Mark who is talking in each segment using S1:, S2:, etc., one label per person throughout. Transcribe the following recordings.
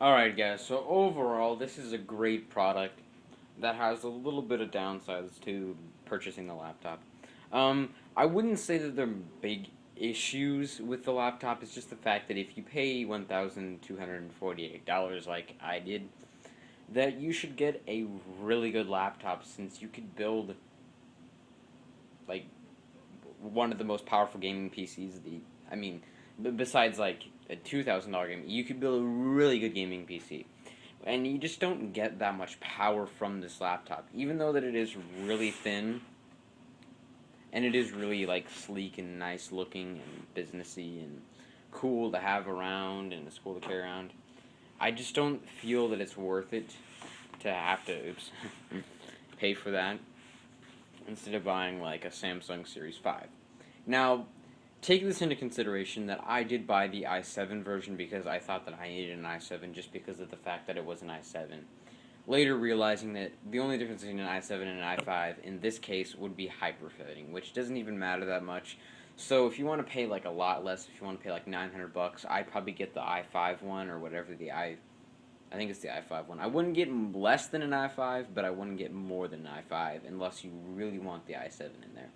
S1: Alright guys, so overall this is a great product that has a little bit of downsides to purchasing the laptop. I wouldn't say that there are big issues with the laptop, it's just the fact that if you pay $1,248 like I did, that you should get a really good laptop since you could build like one of the most powerful gaming PCs. I mean, besides like a $2,000 game, you could build a really good gaming PC, and you just don't get that much power from this laptop. Even though that it is really thin, and it is really like sleek and nice looking and businessy and cool to have around, and it's cool to carry around. I just don't feel that it's worth it to have to pay for that instead of buying like a Samsung Series 5. Now, take this into consideration that I did buy the i7 version because I thought that I needed an i7 just because of the fact that it was an i7. Later realizing that the only difference between an i7 and an i5 in this case would be hyperthreading, which doesn't even matter that much. So if you want to pay like a lot less, if you want to pay like 900 bucks, I'd probably get the i5 one or whatever I think it's the i5 one. I wouldn't get less than an i5, but I wouldn't get more than an i5 unless you really want the i7 in there.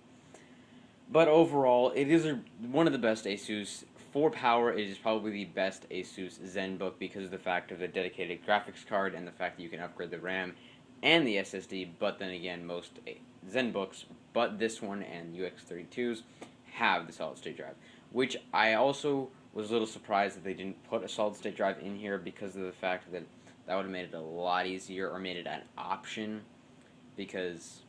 S1: But overall, it is one of the best Asus. For power, it is probably the best Asus ZenBook because of the fact of the dedicated graphics card and the fact that you can upgrade the RAM and the SSD. But then again, most ZenBooks, but this one and UX32s, have the solid state drive, which I also was a little surprised that they didn't put a solid state drive in here because of the fact that that would have made it a lot easier or made it an option because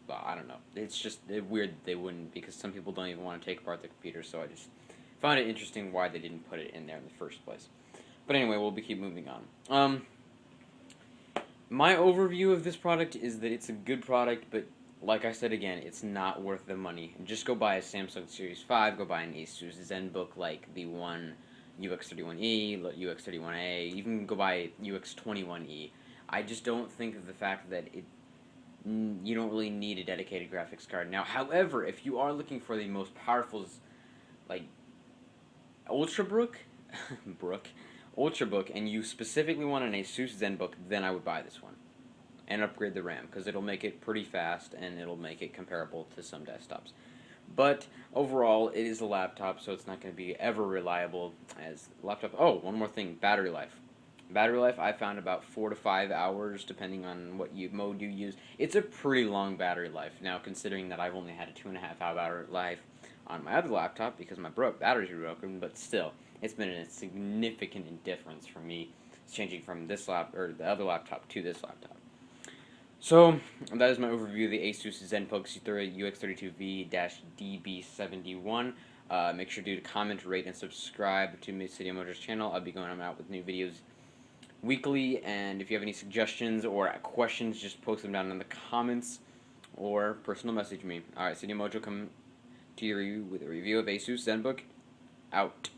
S1: I don't know. It's just weird that they wouldn't because some people don't even want to take apart the computer. So I just found it interesting why they didn't put it in there in the first place. But anyway, we'll keep moving on. My overview of this product is that it's a good product, but like I said again, it's not worth the money. Just go buy a Samsung Series 5, go buy an Asus ZenBook like the one UX31E, UX31A, even go buy UX21E. I just don't think of the fact that you don't really need a dedicated graphics card. Now, however, if you are looking for the most powerful, like Ultrabook, Brook, Ultrabook, and you specifically want an Asus ZenBook, then I would buy this one and upgrade the RAM because it'll make it pretty fast and it'll make it comparable to some desktops. But overall, it is a laptop, so it's not going to be ever reliable as laptop. Oh, one more thing: battery life. Battery life, I found about 4 to 5 hours, depending on what mode you use. It's a pretty long battery life. Now, considering that I've only had a 2.5 hour life on my other laptop because my batteries were broken, but still, it's been a significant difference for me changing from this or the other laptop to this laptop. So, that is my overview of the Asus ZenBook C3 UX32V-DB71. Make sure to comment, rate, and subscribe to Studio Mojo's channel. I'll be going out with new videos weekly, and if you have any suggestions or questions, just post them down in the comments or personal message me. Alright, Studio Mojo come to you with a review of Asus ZenBook. Out.